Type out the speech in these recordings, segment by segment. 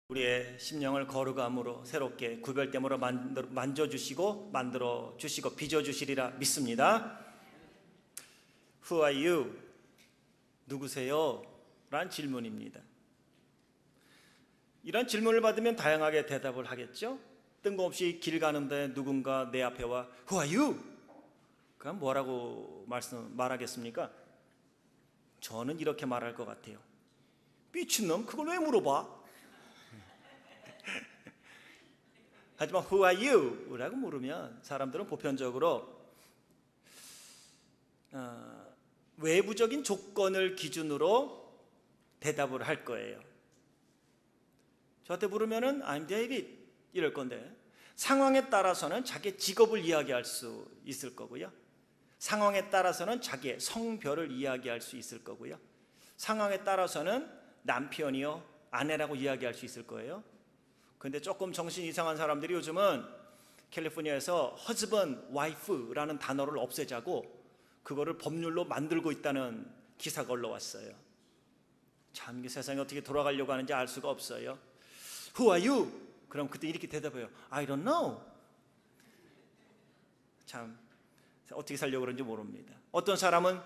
우리의 심령을 거룩함으로 새롭게 구별됨으로 만져주시고 만들어주시고 빚어주시리라 믿습니다. Who are you? 누구세요? 라는 질문입니다. 이런 질문을 받으면 다양하게 대답을 하겠죠. 뜬금없이 길 가는데 누군가 내 앞에 와 Who are you? 그럼 뭐라고 말하겠습니까? 저는 이렇게 말할 것 같아요. 미친놈, 그걸 왜 물어봐? 하지만 Who are you? 라고 물으면 사람들은 보편적으로 외부적인 조건을 기준으로 대답을 할 거예요. 저한테 물으면은 I'm David 이럴 건데, 상황에 따라서는 자기의 직업을 이야기할 수 있을 거고요, 상황에 따라서는 자기의 성별을 이야기할 수 있을 거고요, 상황에 따라서는 남편이요 아내라고 이야기할 수 있을 거예요. 근데 조금 정신 이상한 사람들이 요즘은 캘리포니아에서 husband, wife라는 단어를 없애자고 그거를 법률로 만들고 있다는 기사가 올라왔어요. 참 이게 세상이 어떻게 돌아가려고 하는지 알 수가 없어요. Who are you? 그럼 그때 이렇게 대답해요. I don't know. 참 어떻게 살려고 그런지 모릅니다. 어떤 사람은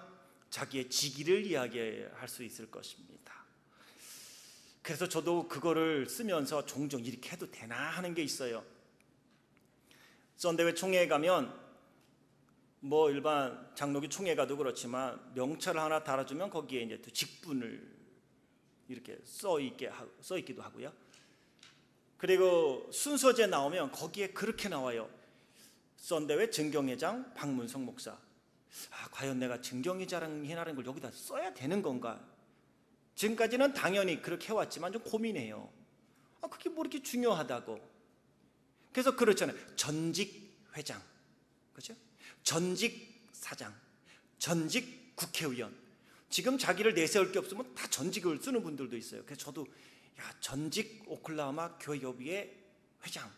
자기의 직위를 이야기할 수 있을 것입니다. 그래서 저도 그거를 쓰면서 종종 이렇게 해도 되나 하는 게 있어요. 썬데회 총회에 가면 뭐 일반 장로교 총회 가도 그렇지만 명찰을 하나 달아주면 거기에 이제 또 직분을 이렇게 써 있기도 하고요. 그리고 순서제 나오면 거기에 그렇게 나와요. 썬데회 증경회장 박문성 목사. 과연 내가 증경회장이라는 걸 여기다 써야 되는 건가? 지금까지는 당연히 그렇게 해왔지만 좀 고민해요. 그게 뭐 이렇게 중요하다고. 그래서 그렇잖아요. 전직 회장, 그렇죠? 전직 사장, 전직 국회의원. 지금 자기를 내세울 게 없으면 다 전직을 쓰는 분들도 있어요. 그래서 저도 전직 오클라호마 교회협의회 회장,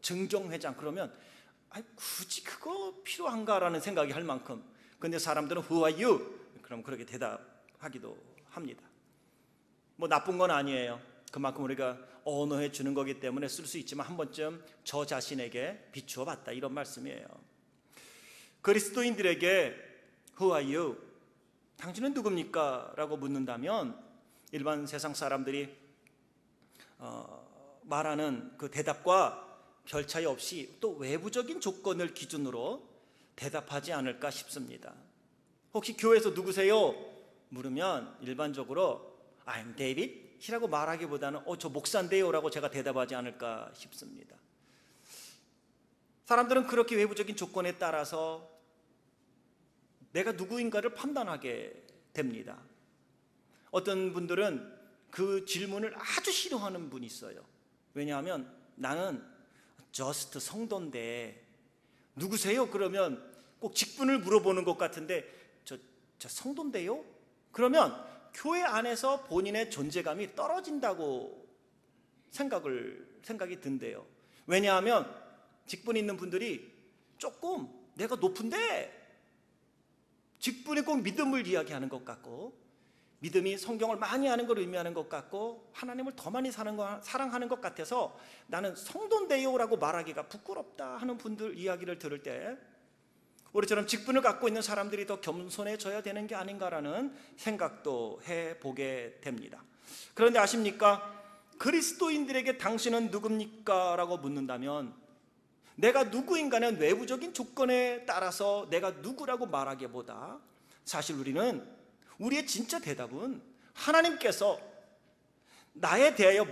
증정회장 그러면 굳이 그거 필요한가라는 생각이 할 만큼. 근데 사람들은 Who are you? 그럼 그렇게 대답하기도 합니다. 뭐 나쁜 건 아니에요. 그만큼 우리가 언어해 주는 거기 때문에 쓸 수 있지만 한 번쯤 저 자신에게 비추어 봤다 이런 말씀이에요. 그리스도인들에게 Who are you? 당신은 누굽니까? 라고 묻는다면 일반 세상 사람들이 말하는 그 대답과 별 차이 없이 또 외부적인 조건을 기준으로 대답하지 않을까 싶습니다. 혹시 교회에서 누구세요? 물으면 일반적으로 I'm David 이라고 말하기보다는 저 목사인데요 라고 제가 대답하지 않을까 싶습니다. 사람들은 그렇게 외부적인 조건에 따라서 내가 누구인가를 판단하게 됩니다. 어떤 분들은 그 질문을 아주 싫어하는 분이 있어요. 왜냐하면 나는 just 성도인데 누구세요? 그러면 꼭 직분을 물어보는 것 같은데 저 성도인데요? 그러면 교회 안에서 본인의 존재감이 떨어진다고 생각이 든대요. 왜냐하면 직분 있는 분들이 조금 내가 높은데 직분이 꼭 믿음을 이야기하는 것 같고, 믿음이 성경을 많이 아는 걸 의미하는 것 같고, 하나님을 더 많이 사랑하는 것 같아서 나는 성도인데요 라고 말하기가 부끄럽다 하는 분들 이야기를 들을 때 우리처럼 직분을 갖고 있는 사람들이 더 겸손해져야 되는 게 아닌가라는 생각도 해보게 됩니다. 그런데 아십니까? 그리스도인들에게 당신은 누굽니까? 라고 묻는다면 내가 누구인가는 외부적인 조건에 따라서 내가 누구라고 말하기보다 사실 우리의 진짜 대답은 하나님께서 나에 대하여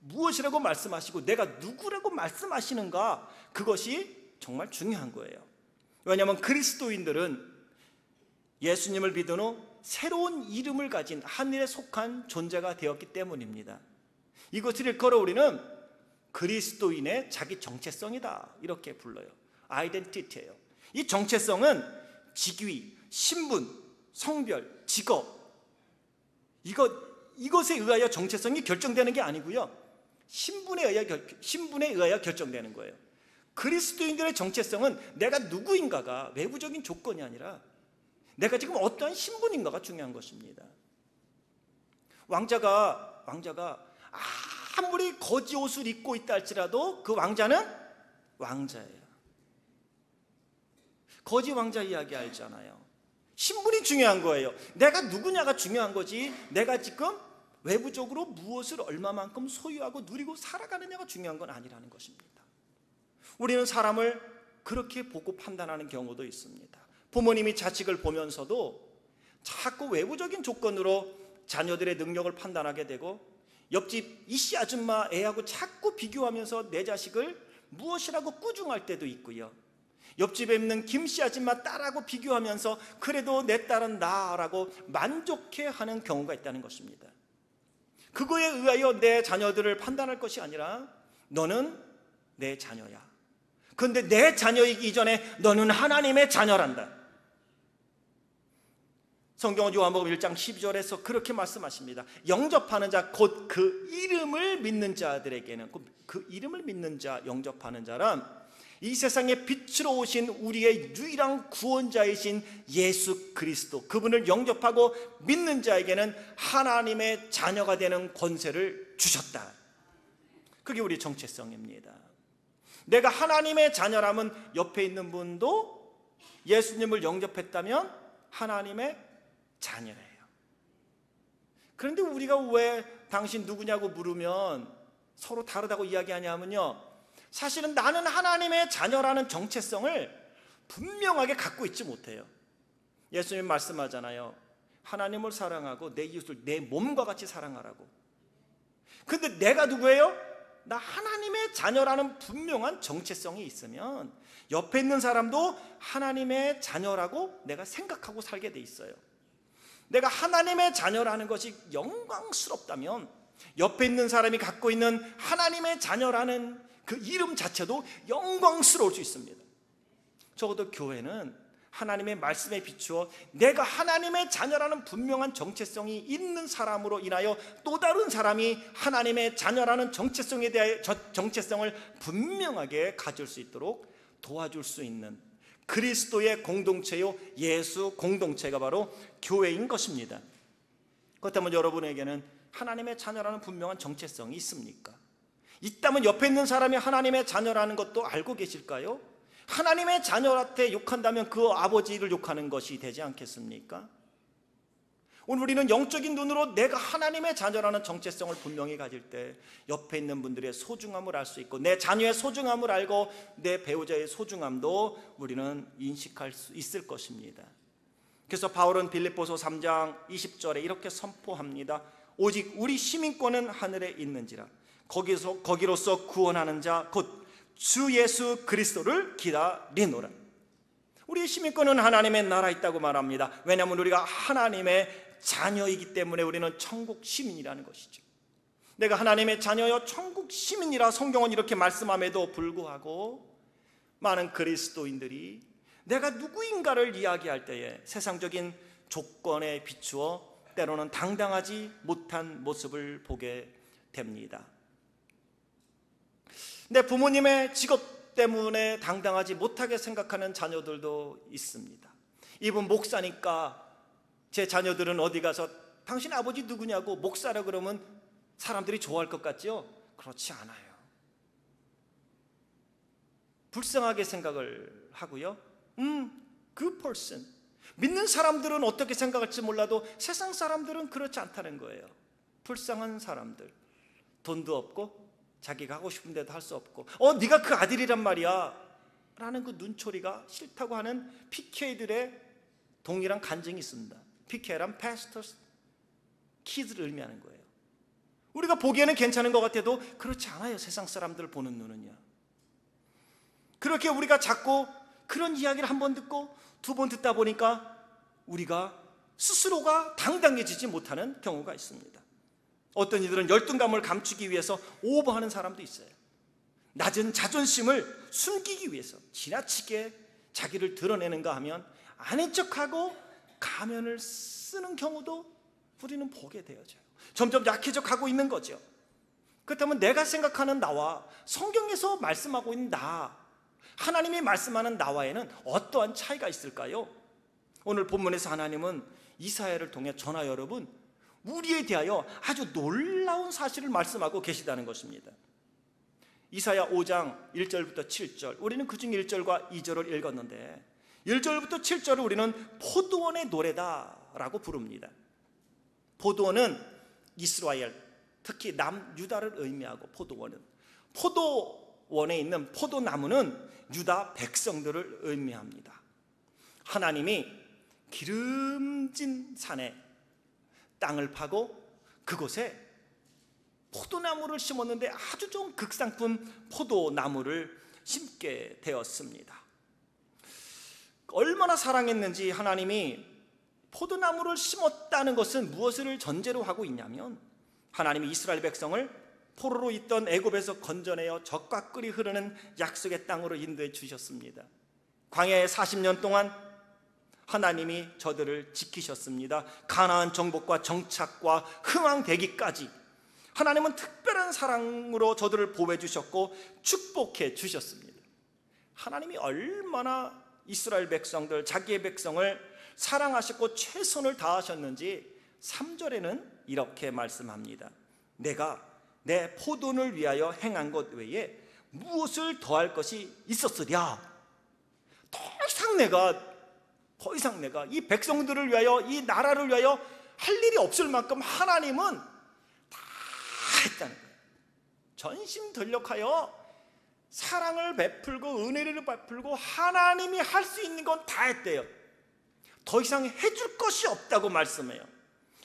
무엇이라고 말씀하시고 내가 누구라고 말씀하시는가, 그것이 정말 중요한 거예요. 왜냐하면 그리스도인들은 예수님을 믿은 후 새로운 이름을 가진 하늘에 속한 존재가 되었기 때문입니다. 이것을 일컬어 우리는 그리스도인의 자기 정체성이다 이렇게 불러요. 아이덴티티예요. 이 정체성은 직위, 신분, 성별, 직업 이것에 의하여 정체성이 결정되는 게 아니고요, 신분에 의하여 결정되는 거예요. 그리스도인들의 정체성은 내가 누구인가가 외부적인 조건이 아니라 내가 지금 어떠한 신분인가가 중요한 것입니다. 왕자가 아무리 거지 옷을 입고 있다 할지라도 그 왕자는 왕자예요. 거지 왕자 이야기 알잖아요. 신분이 중요한 거예요. 내가 누구냐가 중요한 거지, 내가 지금 외부적으로 무엇을 얼마만큼 소유하고 누리고 살아가느냐가 중요한 건 아니라는 것입니다. 우리는 사람을 그렇게 보고 판단하는 경우도 있습니다. 부모님이 자식을 보면서도 자꾸 외부적인 조건으로 자녀들의 능력을 판단하게 되고, 옆집 이씨 아줌마 애하고 자꾸 비교하면서 내 자식을 무엇이라고 꾸중할 때도 있고요, 옆집에 있는 김씨 아줌마 딸하고 비교하면서 그래도 내 딸은 나라고 만족해하는 경우가 있다는 것입니다. 그거에 의하여 내 자녀들을 판단할 것이 아니라 너는 내 자녀야. 그런데 내 자녀이기 이전에 너는 하나님의 자녀란다. 성경은 요한복음 1장 12절에서 그렇게 말씀하십니다. 영접하는 자, 곧 그 이름을 믿는 자들에게는, 그 이름을 믿는 자, 영접하는 자란 이 세상에 빛으로 오신 우리의 유일한 구원자이신 예수 그리스도, 그분을 영접하고 믿는 자에게는 하나님의 자녀가 되는 권세를 주셨다. 그게 우리 정체성입니다. 내가 하나님의 자녀라면 옆에 있는 분도 예수님을 영접했다면 하나님의 자녀예요. 그런데 우리가 왜 당신 누구냐고 물으면 서로 다르다고 이야기하냐면요, 사실은 나는 하나님의 자녀라는 정체성을 분명하게 갖고 있지 못해요. 예수님 말씀하잖아요. 하나님을 사랑하고 내 이웃을 내 몸과 같이 사랑하라고. 근데 내가 누구예요? 나 하나님의 자녀라는 분명한 정체성이 있으면 옆에 있는 사람도 하나님의 자녀라고 내가 생각하고 살게 돼 있어요. 내가 하나님의 자녀라는 것이 영광스럽다면 옆에 있는 사람이 갖고 있는 하나님의 자녀라는 그 이름 자체도 영광스러울 수 있습니다. 적어도 교회는 하나님의 말씀에 비추어 내가 하나님의 자녀라는 분명한 정체성이 있는 사람으로 인하여 또 다른 사람이 하나님의 자녀라는 정체성에 대해 정체성을 분명하게 가질 수 있도록 도와줄 수 있는 그리스도의 공동체요, 예수 공동체가 바로 교회인 것입니다. 그렇다면 여러분에게는 하나님의 자녀라는 분명한 정체성이 있습니까? 있다면 옆에 있는 사람이 하나님의 자녀라는 것도 알고 계실까요? 하나님의 자녀한테 욕한다면 그 아버지를 욕하는 것이 되지 않겠습니까? 오늘 우리는 영적인 눈으로 내가 하나님의 자녀라는 정체성을 분명히 가질 때 옆에 있는 분들의 소중함을 알 수 있고, 내 자녀의 소중함을 알고 내 배우자의 소중함도 우리는 인식할 수 있을 것입니다. 그래서 바울은 빌립보서 3장 20절에 이렇게 선포합니다. 오직 우리 시민권은 하늘에 있는지라 거기로서 구원하는 자 곧 주 예수 그리스도를 기다리노라. 우리의 시민권은 하나님의 나라에 있다고 말합니다. 왜냐하면 우리가 하나님의 자녀이기 때문에 우리는 천국 시민이라는 것이죠. 내가 하나님의 자녀여 천국 시민이라 성경은 이렇게 말씀함에도 불구하고 많은 그리스도인들이 내가 누구인가를 이야기할 때에 세상적인 조건에 비추어 때로는 당당하지 못한 모습을 보게 됩니다. 내 부모님의 직업 때문에 당당하지 못하게 생각하는 자녀들도 있습니다. 이분 목사니까 제 자녀들은 어디 가서 당신 아버지 누구냐고 목사라 그러면 사람들이 좋아할 것 같죠? 그렇지 않아요. 불쌍하게 생각을 하고요. good person. 믿는 사람들은 어떻게 생각할지 몰라도 세상 사람들은 그렇지 않다는 거예요. 불쌍한 사람들, 돈도 없고 자기가 하고 싶은 데도 할 수 없고 네가 그 아들이란 말이야 라는 그 눈초리가 싫다고 하는 PK들의 동일한 간증이 있습니다. PK란 Pastors Kids를 의미하는 거예요. 우리가 보기에는 괜찮은 것 같아도 그렇지 않아요. 세상 사람들 보는 눈은요. 그렇게 우리가 자꾸 그런 이야기를 한 번 듣고 두 번 듣다 보니까 우리가 스스로가 당당해지지 못하는 경우가 있습니다. 어떤 이들은 열등감을 감추기 위해서 오버하는 사람도 있어요. 낮은 자존심을 숨기기 위해서 지나치게 자기를 드러내는가 하면 아닌 척하고 가면을 쓰는 경우도 우리는 보게 되어져요. 점점 약해져 가고 있는 거죠. 그렇다면 내가 생각하는 나와 성경에서 말씀하고 있는 나, 하나님이 말씀하는 나와에는 어떠한 차이가 있을까요? 오늘 본문에서 하나님은 이사야를 통해 저나 여러분, 우리에 대하여 아주 놀라운 사실을 말씀하고 계시다는 것입니다. 이사야 5장 1절부터 7절, 우리는 그중 1절과 2절을 읽었는데 1절부터 7절을 우리는 포도원의 노래다라고 부릅니다. 포도원은 이스라엘, 특히 남유다를 의미하고, 포도원에 있는 포도나무는 유다 백성들을 의미합니다. 하나님이 기름진 산에 땅을 파고 그곳에 포도나무를 심었는데 아주 좋은 극상품 포도나무를 심게 되었습니다. 얼마나 사랑했는지 하나님이 포도나무를 심었다는 것은 무엇을 전제로 하고 있냐면, 하나님이 이스라엘 백성을 포로로 있던 애굽에서 건져내어 젖과 꿀이 흐르는 약속의 땅으로 인도해 주셨습니다. 광야에 40년 동안 하나님이 저들을 지키셨습니다. 가나안 정복과 정착과 흥왕되기까지 하나님은 특별한 사랑으로 저들을 보호해 주셨고 축복해 주셨습니다. 하나님이 얼마나 이스라엘 백성들, 자기의 백성을 사랑하셨고 최선을 다하셨는지 3절에는 이렇게 말씀합니다. 내가 내 포도원을 위하여 행한 것 외에 무엇을 더할 것이 있었으랴. 더 이상 내가 이 백성들을 위하여, 이 나라를 위하여 할 일이 없을 만큼 하나님은 다 했다는 거예요. 전심전력하여 사랑을 베풀고 은혜를 베풀고 하나님이 할 수 있는 건 다 했대요. 더 이상 해줄 것이 없다고 말씀해요.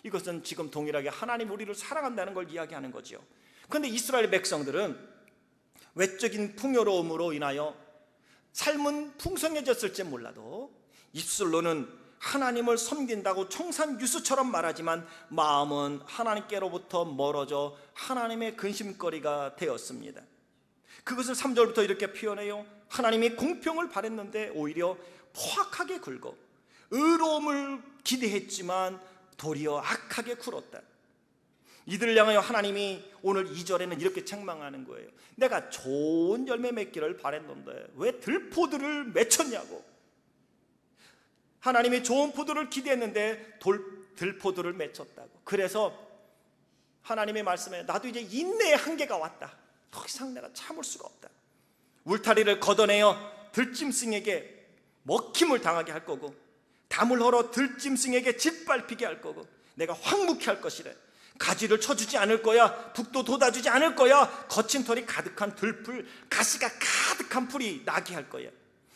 이것은 지금 동일하게 하나님 우리를 사랑한다는 걸 이야기하는 거죠. 그런데 이스라엘 백성들은 외적인 풍요로움으로 인하여 삶은 풍성해졌을지 몰라도 입술로는 하나님을 섬긴다고 청산유수처럼 말하지만 마음은 하나님께로부터 멀어져 하나님의 근심거리가 되었습니다. 그것을 3절부터 이렇게 표현해요. 하나님이 공평을 바랬는데 오히려 포악하게 굴고 의로움을 기대했지만 도리어 악하게 굴었다. 이들을 향하여 하나님이 오늘 2절에는 이렇게 책망하는 거예요. 내가 좋은 열매 맺기를 바랬는데 왜 들포들을 맺혔냐고. 하나님이 좋은 포도를 기대했는데 들포들을 맺혔다고. 그래서 하나님의 말씀에 나도 이제 인내의 한계가 왔다. 더 이상 내가 참을 수가 없다. 울타리를 걷어내어 들짐승에게 먹힘을 당하게 할 거고, 담을 헐어 들짐승에게 짓밟히게 할 거고, 내가 황무케 할 것이래. 가지를 쳐주지 않을 거야. 북도 돋아주지 않을 거야. 거친 털이 가득한 들풀, 가시가 가득한 풀이 나게 할 거야.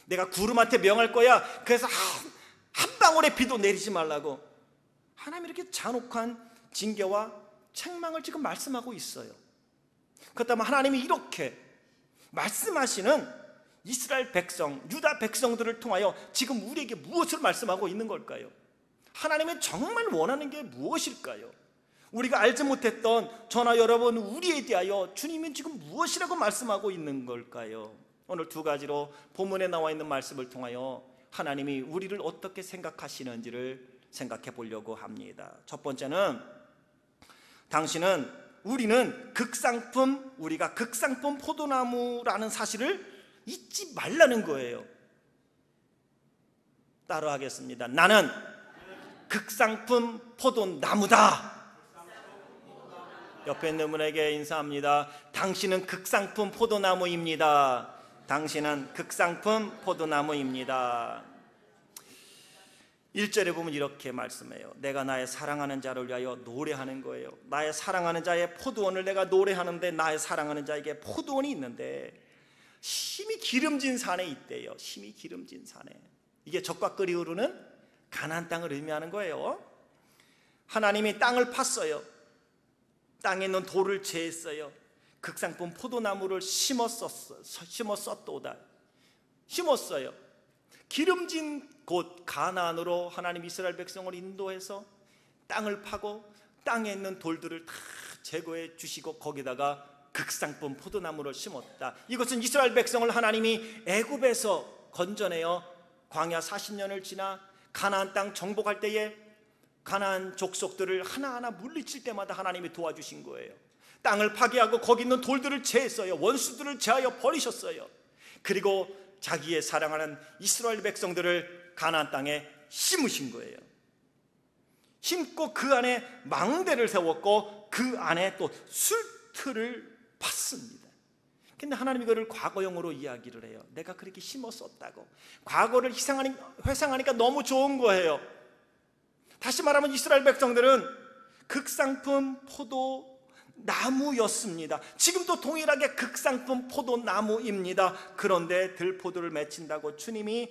내가 구름한테 명할 거야. 그래서 한 방울의 비도 내리지 말라고. 하나님이 이렇게 잔혹한 징계와 책망을 지금 말씀하고 있어요. 그렇다면 하나님이 이렇게 말씀하시는 이스라엘 백성, 유다 백성들을 통하여 지금 우리에게 무엇을 말씀하고 있는 걸까요? 하나님이 정말 원하는 게 무엇일까요? 우리가 알지 못했던 저나 여러분, 우리에 대하여 주님은 지금 무엇이라고 말씀하고 있는 걸까요? 오늘 두 가지로 본문에 나와 있는 말씀을 통하여 하나님이 우리를 어떻게 생각하시는지를 생각해 보려고 합니다. 첫 번째는, 우리가 극상품 포도나무라는 사실을 잊지 말라는 거예요. 따라 하겠습니다. 나는 극상품 포도나무다. 옆에 있는 분에게 인사합니다. 당신은 극상품 포도나무입니다. 당신은 극상품 포도나무입니다. 1절에 보면 이렇게 말씀해요. 내가 나의 사랑하는 자를 위하여 노래하는 거예요. 나의 사랑하는 자의 포도원을 내가 노래하는데, 나의 사랑하는 자에게 포도원이 있는데 심히 기름진 산에 있대요. 심히 기름진 산에. 이게 젖과 꿀이 흐르는 가나안 땅을 의미하는 거예요. 하나님이 땅을 팠어요. 땅에 있는 돌을 제했어요. 극상품 포도나무를 심었었도다. 심었어요. 기름진 곳 가나안으로 하나님 이스라엘 백성을 인도해서 땅을 파고 땅에 있는 돌들을 다 제거해 주시고 거기다가 극상품 포도나무를 심었다. 이것은 이스라엘 백성을 하나님이 애굽에서 건져내어 광야 40년을 지나 가나안 땅 정복할 때에 가나안 족속들을 하나하나 물리칠 때마다 하나님이 도와주신 거예요. 땅을 파괴하고 거기 있는 돌들을 제했어요. 원수들을 제하여 버리셨어요. 그리고 자기의 사랑하는 이스라엘 백성들을 가나안 땅에 심으신 거예요. 심고 그 안에 망대를 세웠고 그 안에 또 술틀을 팠습니다. 근데 하나님이 그걸 과거형으로 이야기를 해요. 내가 그렇게 심었었다고. 과거를 회상하니까 너무 좋은 거예요. 다시 말하면 이스라엘 백성들은 극상품 포도나무였습니다. 지금도 동일하게 극상품 포도나무입니다. 그런데 들포도를 맺힌다고 주님이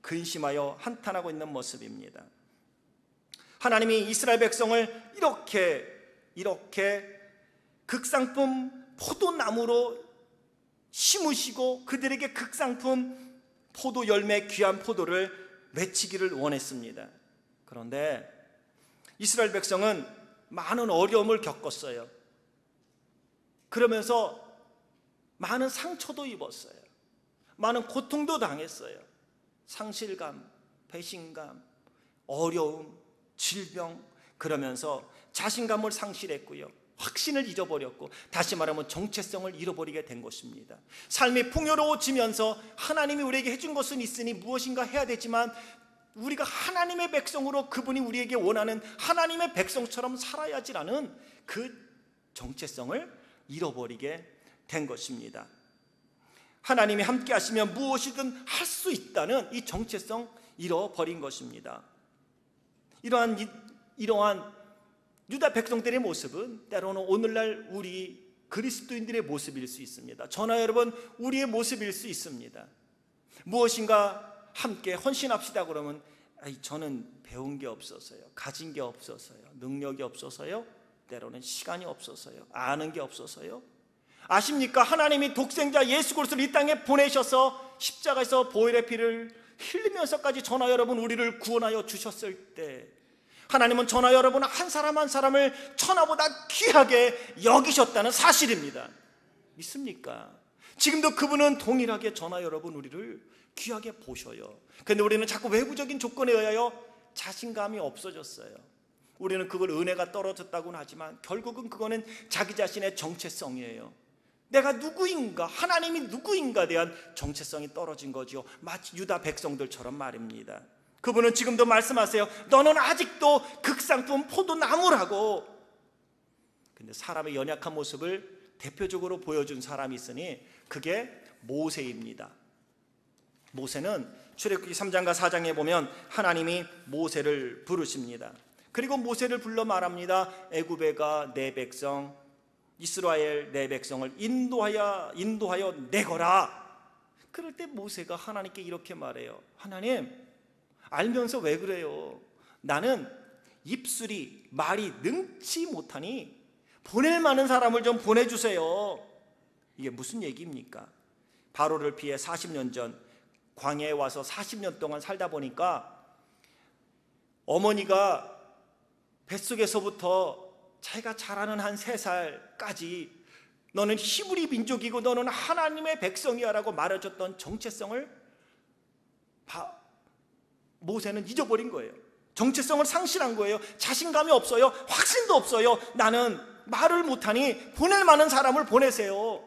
근심하여 한탄하고 있는 모습입니다. 하나님이 이스라엘 백성을 이렇게 극상품 포도나무로 심으시고 그들에게 극상품 포도 열매 귀한 포도를 맺히기를 원했습니다. 그런데 이스라엘 백성은 많은 어려움을 겪었어요. 그러면서 많은 상처도 입었어요. 많은 고통도 당했어요. 상실감, 배신감, 어려움, 질병, 그러면서 자신감을 상실했고요. 확신을 잃어버렸고, 다시 말하면 정체성을 잃어버리게 된 것입니다. 삶이 풍요로워지면서 하나님이 우리에게 해준 것은 있으니 무엇인가 해야 되지만 우리가 하나님의 백성으로 그분이 우리에게 원하는 하나님의 백성처럼 살아야지라는 그 정체성을 잃어버리게 된 것입니다. 하나님이 함께 하시면 무엇이든 할 수 있다는 이 정체성 잃어버린 것입니다. 이러한 유다 백성들의 모습은 때로는 오늘날 우리 그리스도인들의 모습일 수 있습니다. 저나 여러분, 우리의 모습일 수 있습니다. 무엇인가 함께 헌신합시다 그러면 저는 배운 게 없어서요, 가진 게 없어서요, 능력이 없어서요, 때로는 시간이 없어서요, 아는 게 없어서요. 아십니까? 하나님이 독생자 예수 그리스도를 이 땅에 보내셔서 십자가에서 보혈의 피를 흘리면서까지 저나 여러분 우리를 구원하여 주셨을 때 하나님은 저나 여러분 한 사람 한 사람을 천하보다 귀하게 여기셨다는 사실입니다. 믿습니까? 지금도 그분은 동일하게 저나 여러분 우리를 귀하게 보셔요. 그런데 우리는 자꾸 외부적인 조건에 의하여 자신감이 없어졌어요. 우리는 그걸 은혜가 떨어졌다고는 하지만 결국은 그거는 자기 자신의 정체성이에요. 내가 누구인가, 하나님이 누구인가에 대한 정체성이 떨어진 거죠. 마치 유다 백성들처럼 말입니다. 그분은 지금도 말씀하세요. 너는 아직도 극상품 포도나무라고. 근데 사람의 연약한 모습을 대표적으로 보여준 사람이 있으니 그게 모세입니다. 모세는 출애굽기 3장과 4장에 보면 하나님이 모세를 부르십니다. 그리고 모세를 불러 말합니다. 애굽에가 내 백성 이스라엘 내 백성을 인도하여 내거라. 그럴 때 모세가 하나님께 이렇게 말해요. 하나님, 알면서 왜 그래요? 나는 입술이 말이 능치 못하니 보낼 만한 사람을 좀 보내주세요. 이게 무슨 얘기입니까? 바로를 피해 40년 전 광야에 와서 40년 동안 살다 보니까 어머니가 뱃속에서부터 자기가 자라는 한 3살까지 너는 히브리 민족이고 너는 하나님의 백성이야 라고 말해줬던 정체성을 모세는 잊어버린 거예요. 정체성을 상실한 거예요. 자신감이 없어요. 확신도 없어요. 나는 말을 못하니 보낼 만한 사람을 보내세요.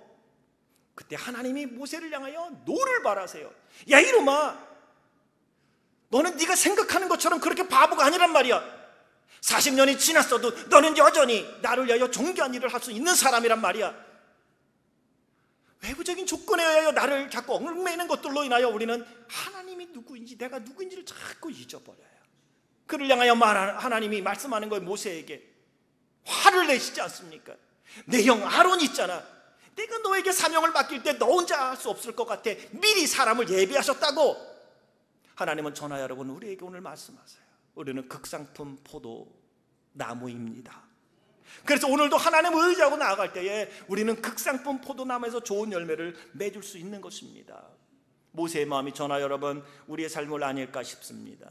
그때 하나님이 모세를 향하여 노를 바라세요. 야 이놈아, 너는 네가 생각하는 것처럼 그렇게 바보가 아니란 말이야. 40년이 지났어도 너는 여전히 나를 위하여 존귀한 일을 할 수 있는 사람이란 말이야. 외부적인 조건에 의하여 나를 자꾸 얽매이는 것들로 인하여 우리는 하나님이 누구인지 내가 누구인지를 자꾸 잊어버려요. 그를 향하여 하나님이 말씀하는 거예요. 모세에게 화를 내시지 않습니까? 내 형 아론 있잖아. 내가 너에게 사명을 맡길 때 너 혼자 할 수 없을 것 같아. 미리 사람을 예비하셨다고. 하나님은 저나 여러분 우리에게 오늘 말씀하세요. 우리는 극상품 포도나무입니다. 그래서 오늘도 하나님을 의지하고 나아갈 때에 우리는 극상품 포도나무에서 좋은 열매를 맺을 수 있는 것입니다. 모세의 마음이 저나 여러분 우리의 삶을 아닐까 싶습니다.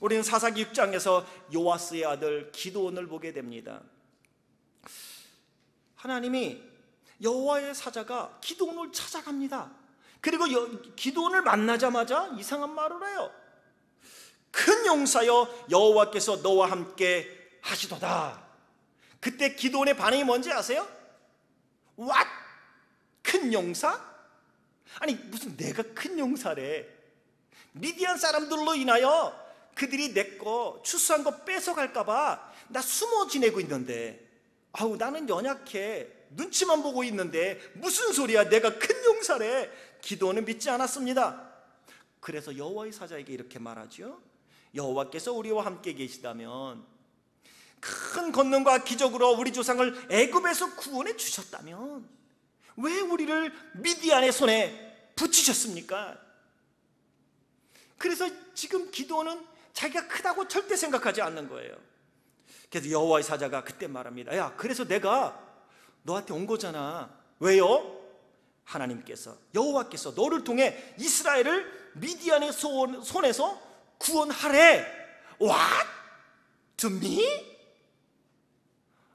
우리는 사사기 6장에서 요아스의 아들 기드온을 보게 됩니다. 하나님이 여호와의 사자가 기드온을 찾아갑니다. 그리고 기드온을 만나자마자 이상한 말을 해요. 큰 용사여 여호와께서 너와 함께 하시도다. 그때 기드온의 반응이 뭔지 아세요? What? 큰 용사? 아니 무슨 내가 큰 용사래. 미디안 사람들로 인하여 그들이 내 거 추수한 거 뺏어갈까 봐 나 숨어 지내고 있는데, 아우 나는 연약해, 눈치만 보고 있는데 무슨 소리야, 내가 큰 용사래. 기도는 믿지 않았습니다. 그래서 여호와의 사자에게 이렇게 말하죠. 여호와께서 우리와 함께 계시다면, 큰 권능과 기적으로 우리 조상을 애굽에서 구원해 주셨다면 왜 우리를 미디안의 손에 붙이셨습니까? 그래서 지금 기도는 자기가 크다고 절대 생각하지 않는 거예요. 그래서 여호와의 사자가 그때 말합니다. 야, 그래서 내가 너한테 온 거잖아. 왜요? 하나님께서, 여호와께서 너를 통해 이스라엘을 미디안의 손에서 구원하래. What? To me?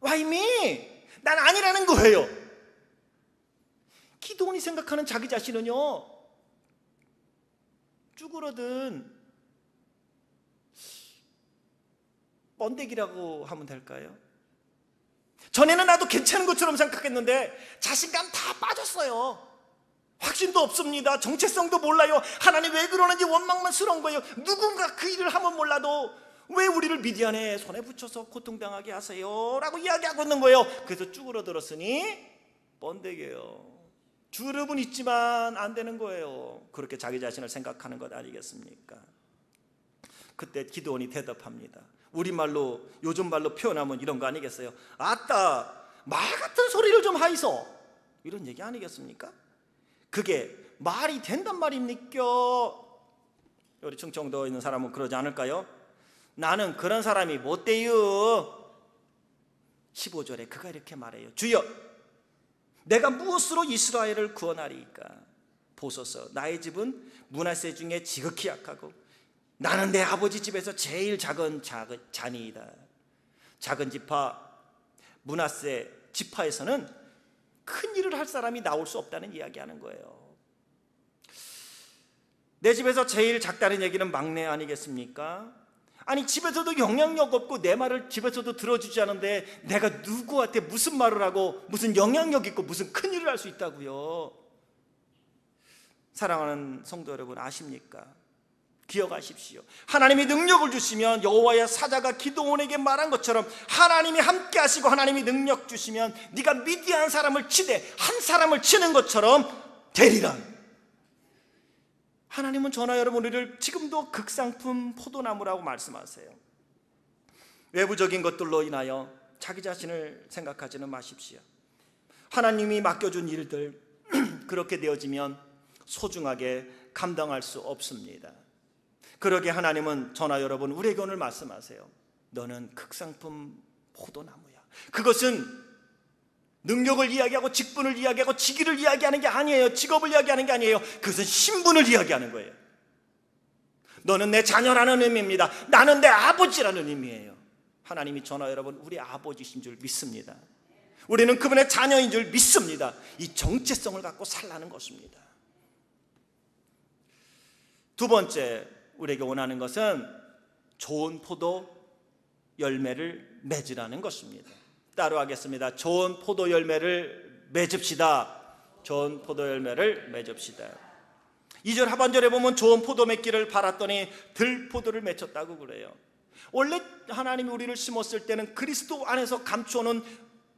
Why me? 난 아니라는 거예요. 기도원이 생각하는 자기 자신은요, 쭈그러든 번데기라고 하면 될까요? 전에는 나도 괜찮은 것처럼 생각했는데 자신감 다 빠졌어요. 확신도 없습니다. 정체성도 몰라요. 하나님 왜 그러는지 원망만스러운 거예요. 누군가 그 일을 하면 몰라도 왜 우리를 미디안의 손에 붙여서 고통당하게 하세요? 라고 이야기하고 있는 거예요. 그래서 쭈그러들었으니 번데기예요. 주름은 있지만 안 되는 거예요. 그렇게 자기 자신을 생각하는 것 아니겠습니까? 그때 기도원이 대답합니다. 우리말로, 요즘 말로 표현하면 이런 거 아니겠어요? 아따, 말 같은 소리를 좀 하이소, 이런 얘기 아니겠습니까? 그게 말이 된단 말입니까? 우리 충청도에 있는 사람은 그러지 않을까요? 나는 그런 사람이 못 돼요. 15절에 그가 이렇게 말해요. 주여, 내가 무엇으로 이스라엘을 구원하리이까? 보소서, 나의 집은 므낫세 중에 지극히 약하고 나는 내 아버지 집에서 제일 작은 자니이다. 작은 지파 므낫세 지파에서는 큰 일을 할 사람이 나올 수 없다는 이야기하는 거예요. 내 집에서 제일 작다는 얘기는 막내 아니겠습니까? 아니, 집에서도 영향력 없고 내 말을 집에서도 들어주지 않은데 내가 누구한테 무슨 말을 하고 무슨 영향력 있고 무슨 큰 일을 할 수 있다고요? 사랑하는 성도 여러분, 아십니까? 기억하십시오. 하나님이 능력을 주시면, 여호와의 사자가 기드온에게 말한 것처럼 하나님이 함께 하시고 하나님이 능력 주시면 네가 미디안 사람을 치되 한 사람을 치는 것처럼 되리라. 하나님은 저나 여러분, 우리를 지금도 극상품 포도나무라고 말씀하세요. 외부적인 것들로 인하여 자기 자신을 생각하지는 마십시오. 하나님이 맡겨준 일들 그렇게 되어지면 소중하게 감당할 수 없습니다. 그러게 하나님은 저나 여러분, 우리에게 오늘 말씀하세요. 너는 극상품 포도나무야. 그것은 능력을 이야기하고 직분을 이야기하고 직위를 이야기하는 게 아니에요. 직업을 이야기하는 게 아니에요. 그것은 신분을 이야기하는 거예요. 너는 내 자녀라는 의미입니다. 나는 내 아버지라는 의미예요. 하나님이 저나 여러분, 우리 아버지신 줄 믿습니다. 우리는 그분의 자녀인 줄 믿습니다. 이 정체성을 갖고 살라는 것입니다. 두 번째, 우리에게 원하는 것은 좋은 포도 열매를 맺으라는 것입니다. 따로 하겠습니다. 좋은 포도 열매를 맺읍시다. 좋은 포도 열매를 맺읍시다. 2절 하반절에 보면 좋은 포도 맺기를 바랐더니 들포도를 맺혔다고 그래요. 원래 하나님이 우리를 심었을 때는 그리스도 안에서 감추어놓은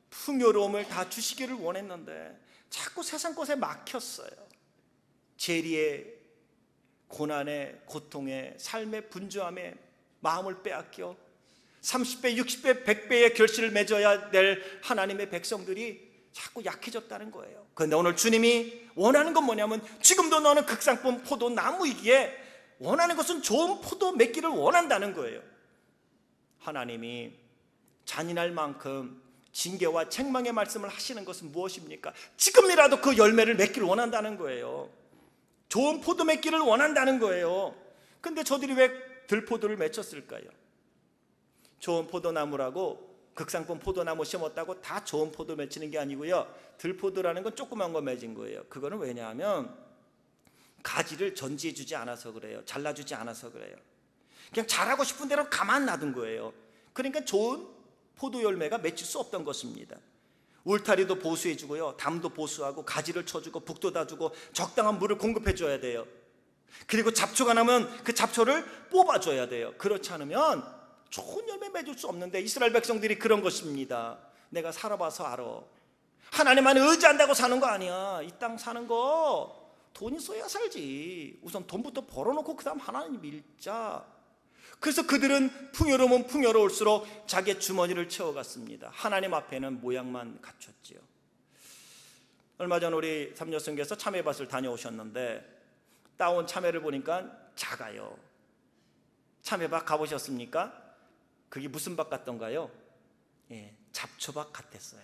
풍요로움을 다 주시기를 원했는데 자꾸 세상 것에 막혔어요. 재리에, 고난에, 고통에, 삶의 분주함에 마음을 빼앗겨 30배, 60배, 100배의 결실을 맺어야 될 하나님의 백성들이 자꾸 약해졌다는 거예요. 그런데 오늘 주님이 원하는 건 뭐냐면, 지금도 너는 극상품 포도나무이기에 원하는 것은 좋은 포도 맺기를 원한다는 거예요. 하나님이 잔인할 만큼 징계와 책망의 말씀을 하시는 것은 무엇입니까? 지금이라도 그 열매를 맺기를 원한다는 거예요. 좋은 포도 맺기를 원한다는 거예요. 근데 저들이 왜 들포도를 맺혔을까요? 좋은 포도나무라고, 극상품 포도나무 심었다고 다 좋은 포도 맺히는 게 아니고요, 들포도라는 건 조그만 거 맺은 거예요. 그거는 왜냐하면 가지를 전지해 주지 않아서 그래요. 잘라주지 않아서 그래요. 그냥 자라고 싶은 대로 가만 놔둔 거예요. 그러니까 좋은 포도 열매가 맺힐 수 없던 것입니다. 울타리도 보수해 주고요, 담도 보수하고 가지를 쳐주고 북도 다주고 적당한 물을 공급해 줘야 돼요. 그리고 잡초가 나면 그 잡초를 뽑아줘야 돼요. 그렇지 않으면 좋은 열매 맺을 수 없는데, 이스라엘 백성들이 그런 것입니다. 내가 살아봐서 알아. 하나님만 의지한다고 사는 거 아니야. 이 땅 사는 거 돈 있어야 살지. 우선 돈부터 벌어놓고 그 다음 하나님 밀자. 그래서 그들은 풍요로우면 풍요로울수록 자기의 주머니를 채워갔습니다. 하나님 앞에는 모양만 갖췄지요. 얼마 전 우리 삼녀성교에서 참외밭을 다녀오셨는데 따온 참외를 보니까 작아요. 참외밭 가보셨습니까? 그게 무슨 밭 같던가요? 잡초밭 같았어요.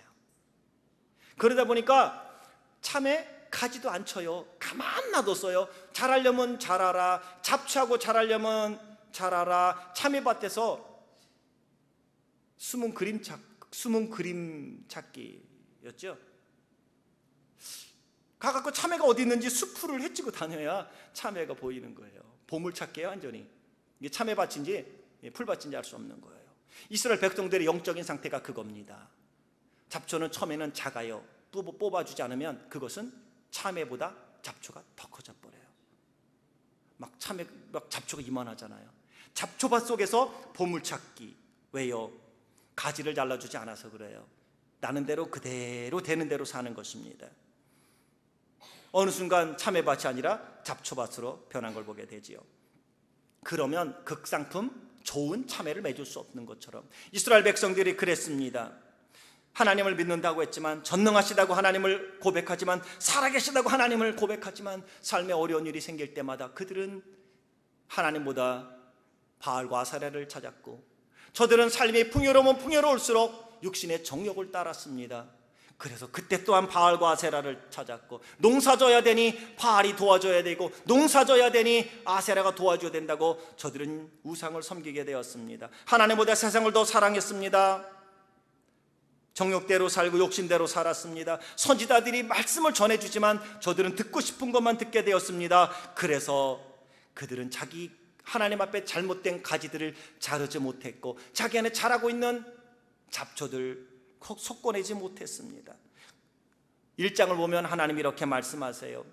그러다 보니까 참외 가지도 안 쳐요. 가만 놔뒀어요. 자라려면 자라라, 잡초하고 자라려면 자라라. 참외밭에서 숨은 그림 찾기였죠. 가갖고 참외가 어디 있는지 수풀을 헤치고 다녀야 참외가 보이는 거예요. 보물찾기예요, 완전히. 이게 참외밭인지 풀밭인지 알 수 없는 거예요. 이스라엘 백성들의 영적인 상태가 그겁니다. 잡초는 처음에는 작아요. 뽑아주지 않으면 그것은 참외보다 잡초가 더 커져 버려요. 막 잡초가 이만하잖아요. 잡초밭 속에서 보물찾기. 왜요? 가지를 잘라주지 않아서 그래요. 나는 대로 그대로 되는 대로 사는 것입니다. 어느 순간 참외밭이 아니라 잡초밭으로 변한 걸 보게 되지요. 그러면 극상품 좋은 참외를 맺을 수 없는 것처럼 이스라엘 백성들이 그랬습니다. 하나님을 믿는다고 했지만, 전능하시다고 하나님을 고백하지만, 살아계시다고 하나님을 고백하지만, 삶에 어려운 일이 생길 때마다 그들은 하나님보다 바알과 아사랴를 찾았고, 저들은 삶이 풍요로우면 풍요로울수록 육신의 정욕을 따랐습니다. 그래서 그때 또한 바알과 아세라를 찾았고, 농사져야 되니 바알이 도와줘야 되고, 농사져야 되니 아세라가 도와줘야 된다고 저들은 우상을 섬기게 되었습니다. 하나님보다 세상을 더 사랑했습니다. 정욕대로 살고 욕심대로 살았습니다. 선지자들이 말씀을 전해주지만 저들은 듣고 싶은 것만 듣게 되었습니다. 그래서 그들은 자기 하나님 앞에 잘못된 가지들을 자르지 못했고, 자기 안에 자라고 있는 잡초들 솎아내지 못했습니다. 1장을 보면 하나님이 이렇게 말씀하세요.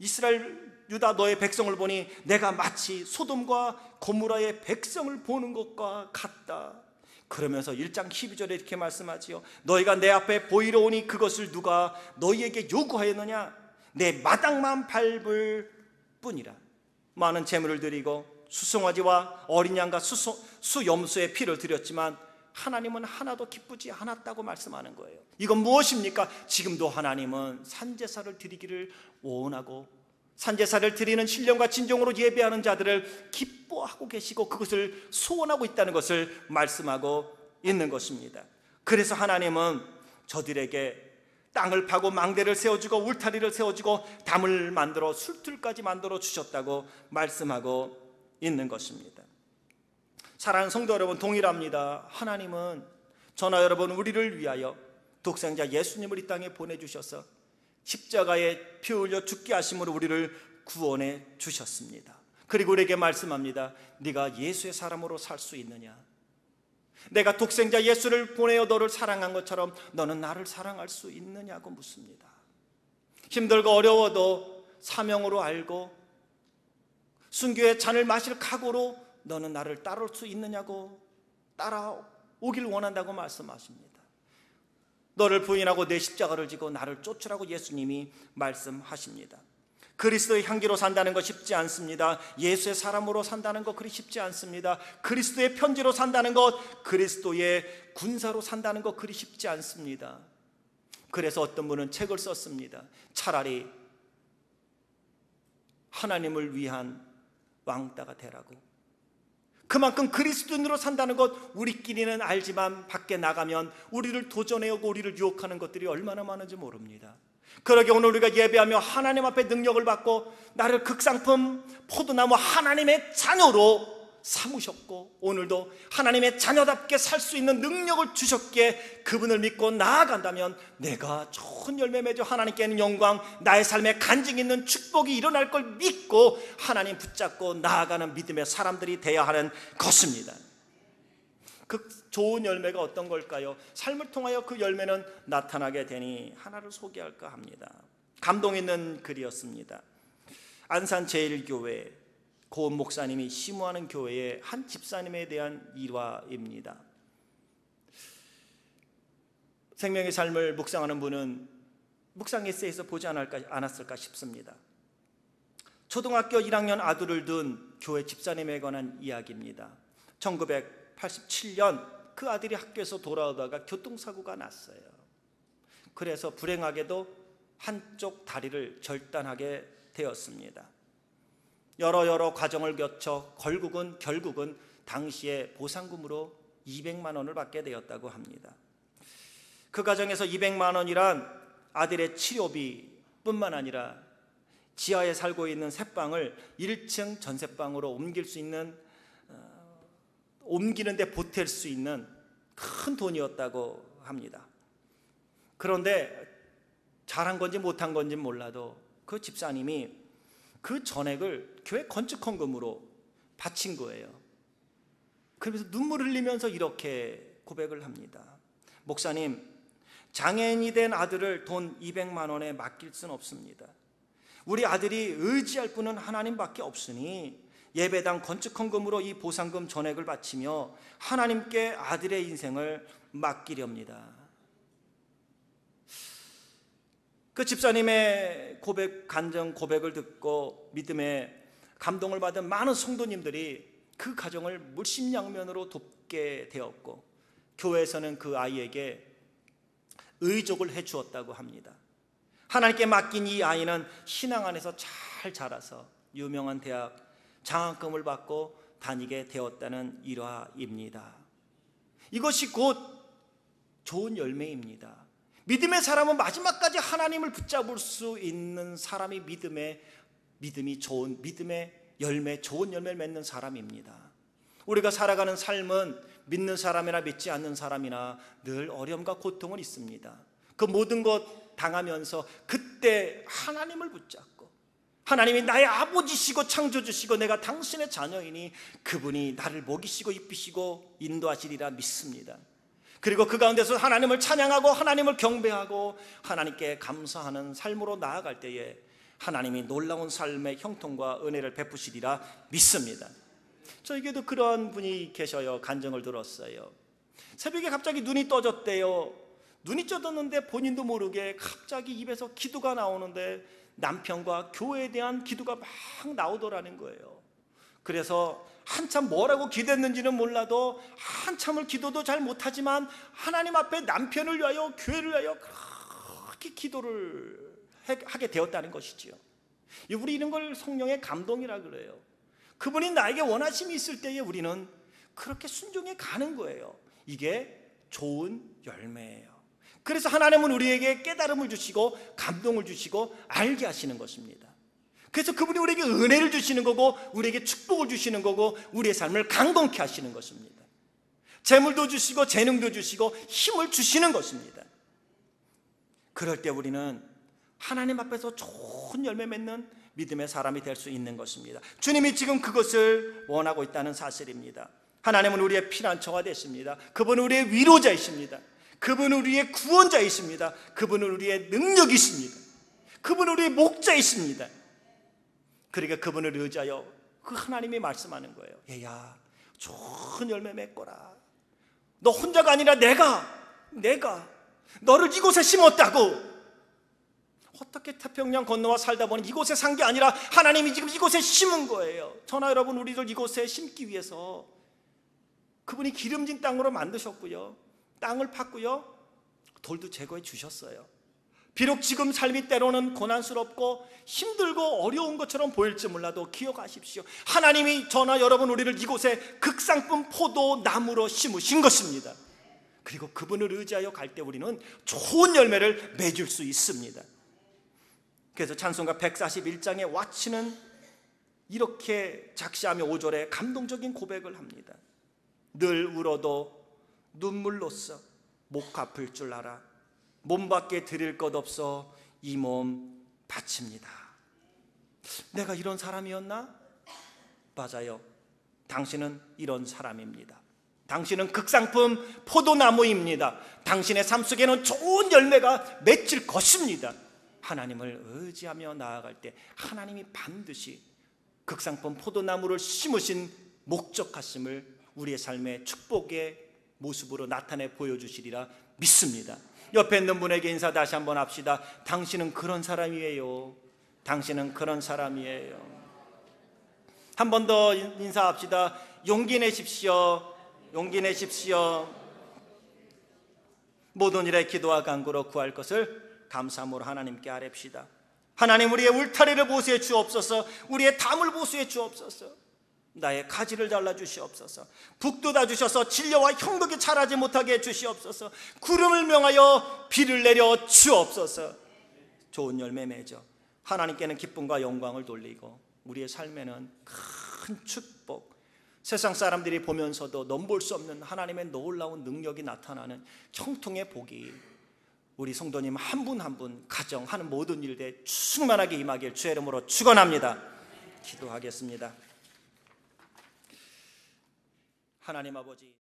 이스라엘 유다 너의 백성을 보니 내가 마치 소돔과 고모라의 백성을 보는 것과 같다. 그러면서 1장 12절에 이렇게 말씀하지요. 너희가 내 앞에 보이러 오니 그것을 누가 너희에게 요구하였느냐? 내 마당만 밟을 뿐이라. 많은 재물을 드리고 수송아지와 어린 양과 수염소의 피를 드렸지만 하나님은 하나도 기쁘지 않았다고 말씀하는 거예요. 이건 무엇입니까? 지금도 하나님은 산제사를 드리기를 원하고, 산제사를 드리는 신령과 진정으로 예배하는 자들을 기뻐하고 계시고 그것을 소원하고 있다는 것을 말씀하고 있는 것입니다. 그래서 하나님은 저들에게 땅을 파고 망대를 세워주고 울타리를 세워주고 담을 만들어 술틀까지 만들어 주셨다고 말씀하고 있는 것입니다. 사랑하는 성도 여러분, 동일합니다. 하나님은 저나 여러분 우리를 위하여 독생자 예수님을 이 땅에 보내주셔서 십자가에 피 흘려 죽게 하심으로 우리를 구원해 주셨습니다. 그리고 우리에게 말씀합니다. 네가 예수의 사람으로 살 수 있느냐? 내가 독생자 예수를 보내어 너를 사랑한 것처럼 너는 나를 사랑할 수 있느냐고 묻습니다. 힘들고 어려워도 사명으로 알고 순교의 잔을 마실 각오로 너는 나를 따를 수 있느냐고, 따라오길 원한다고 말씀하십니다. 너를 부인하고 내 십자가를 지고 나를 쫓으라고 예수님이 말씀하십니다. 그리스도의 향기로 산다는 것 쉽지 않습니다. 예수의 사람으로 산다는 것 그리 쉽지 않습니다. 그리스도의 편지로 산다는 것, 그리스도의 군사로 산다는 것 그리 쉽지 않습니다. 그래서 어떤 분은 책을 썼습니다. 차라리 하나님을 위한 왕따가 되라고. 그만큼 그리스도인으로 산다는 것, 우리끼리는 알지만 밖에 나가면 우리를 도전해오고 우리를 유혹하는 것들이 얼마나 많은지 모릅니다. 그러게 오늘 우리가 예배하며 하나님 앞에 능력을 받고 나를 극상품 포도나무 하나님의 자녀로 삼으셨고, 오늘도 하나님의 자녀답게 살 수 있는 능력을 주셨기에 그분을 믿고 나아간다면 내가 좋은 열매 맺어 하나님께는 영광, 나의 삶에 간증 있는 축복이 일어날 걸 믿고 하나님 붙잡고 나아가는 믿음의 사람들이 되어야 하는 것입니다. 그 좋은 열매가 어떤 걸까요? 삶을 통하여 그 열매는 나타나게 되니 하나를 소개할까 합니다. 감동 있는 글이었습니다. 안산제일교회 고은 목사님이 심우하는 교회의 한 집사님에 대한 일화입니다. 생명의 삶을 묵상하는 분은 묵상 에세이에서 보지 않았을까 싶습니다. 초등학교 1학년 아들을 둔 교회 집사님에 관한 이야기입니다. 1987년 그 아들이 학교에서 돌아오다가 교통사고가 났어요. 그래서 불행하게도 한쪽 다리를 절단하게 되었습니다. 여러 과정을 거쳐 결국은 당시에 보상금으로 200만 원을 받게 되었다고 합니다. 그 과정에서 200만 원이란 아들의 치료비뿐만 아니라 지하에 살고 있는 새방을 1층 전셋방으로 옮기는데 보탤 수 있는 큰 돈이었다고 합니다. 그런데 잘한 건지 못한 건지 몰라도 그 집사님이 그 전액을 교회 건축헌금으로 바친 거예요. 그러면서 눈물 흘리면서 이렇게 고백을 합니다. 목사님, 장애인이 된 아들을 돈 200만 원에 맡길 수는 없습니다. 우리 아들이 의지할 분은 하나님밖에 없으니 예배당 건축헌금으로 이 보상금 전액을 바치며 하나님께 아들의 인생을 맡기렵니다. 그 집사님의 간증 고백을 듣고 믿음에 감동을 받은 많은 성도님들이 그 가정을 물심양면으로 돕게 되었고, 교회에서는 그 아이에게 의족을 해주었다고 합니다. 하나님께 맡긴 이 아이는 신앙 안에서 잘 자라서 유명한 대학 장학금을 받고 다니게 되었다는 일화입니다. 이것이 곧 좋은 열매입니다. 믿음의 사람은 마지막까지 하나님을 붙잡을 수 있는 사람이 믿음이 좋은 믿음의 열매, 좋은 열매를 맺는 사람입니다. 우리가 살아가는 삶은 믿는 사람이나 믿지 않는 사람이나 늘 어려움과 고통은 있습니다. 그 모든 것 당하면서 그때 하나님을 붙잡고, 하나님이 나의 아버지시고 창조주시고 내가 당신의 자녀이니 그분이 나를 먹이시고 입히시고 인도하시리라 믿습니다. 그리고 그 가운데서 하나님을 찬양하고 하나님을 경배하고 하나님께 감사하는 삶으로 나아갈 때에 하나님이 놀라운 삶의 형통과 은혜를 베푸시리라 믿습니다. 저에게도 그런 분이 계셔요. 간증을 들었어요. 새벽에 갑자기 눈이 떠졌대요. 눈이 떠졌는데 본인도 모르게 갑자기 입에서 기도가 나오는데 남편과 교회에 대한 기도가 막 나오더라는 거예요. 그래서 한참 뭐라고 기도했는지는 몰라도 한참을 기도도 잘 못하지만 하나님 앞에 남편을 위하여 교회를 위하여 그렇게 기도를 하게 되었다는 것이지요. 우리 이런 걸 성령의 감동이라 그래요. 그분이 나에게 원하심이 있을 때에 우리는 그렇게 순종해 가는 거예요. 이게 좋은 열매예요. 그래서 하나님은 우리에게 깨달음을 주시고 감동을 주시고 알게 하시는 것입니다. 그래서 그분이 우리에게 은혜를 주시는 거고 우리에게 축복을 주시는 거고 우리의 삶을 강건케 하시는 것입니다. 재물도 주시고 재능도 주시고 힘을 주시는 것입니다. 그럴 때 우리는 하나님 앞에서 좋은 열매 맺는 믿음의 사람이 될 수 있는 것입니다. 주님이 지금 그것을 원하고 있다는 사실입니다. 하나님은 우리의 피난처가 되십니다. 그분은 우리의 위로자이십니다. 그분은 우리의 구원자이십니다. 그분은 우리의 능력이십니다. 그분은 우리의 목자이십니다. 그러니까 그분을 의지하여 그 하나님이 말씀하는 거예요. 얘야, 좋은 열매 맺거라. 너 혼자가 아니라 내가 너를 이곳에 심었다고. 어떻게 태평양 건너와 살다 보니 이곳에 산 게 아니라 하나님이 지금 이곳에 심은 거예요. 저나 여러분, 우리를 이곳에 심기 위해서 그분이 기름진 땅으로 만드셨고요, 땅을 팠고요, 돌도 제거해 주셨어요. 비록 지금 삶이 때로는 고난스럽고 힘들고 어려운 것처럼 보일지 몰라도 기억하십시오. 하나님이 저나 여러분 우리를 이곳에 극상품 포도나무로 심으신 것입니다. 그리고 그분을 의지하여 갈 때 우리는 좋은 열매를 맺을 수 있습니다. 그래서 찬송가 141장의 와치는 이렇게 작시하며 5절에 감동적인 고백을 합니다. 늘 울어도 눈물로써 목 갚을 줄 알아. 몸밖에 드릴 것 없어 이 몸 바칩니다. 내가 이런 사람이었나? 맞아요. 당신은 이런 사람입니다. 당신은 극상품 포도나무입니다. 당신의 삶 속에는 좋은 열매가 맺힐 것입니다. 하나님을 의지하며 나아갈 때 하나님이 반드시 극상품 포도나무를 심으신 목적하심을 우리의 삶의 축복의 모습으로 나타내 보여주시리라 믿습니다. 옆에 있는 분에게 인사 다시 한번 합시다. 당신은 그런 사람이에요. 당신은 그런 사람이에요. 한 번 더 인사합시다. 용기 내십시오. 용기 내십시오. 모든 일에 기도와 간구로 구할 것을 감사함으로 하나님께 아뢰옵시다. 하나님, 우리의 울타리를 보수해 주옵소서. 우리의 담을 보수해 주옵소서. 나의 가지를 잘라 주시옵소서. 북돋아 주셔서 진려와 형독이 자라지 못하게 해 주시옵소서. 구름을 명하여 비를 내려 주옵소서. 좋은 열매 맺어 하나님께는 기쁨과 영광을 돌리고 우리의 삶에는 큰 축복, 세상 사람들이 보면서도 넘볼 수 없는 하나님의 놀라운 능력이 나타나는 형통의 복이 우리 성도님 한 분 한 분 가정 하는 모든 일에 충만하게 임하길 주의 이름으로 축원합니다. 기도하겠습니다. 하나님 아버지,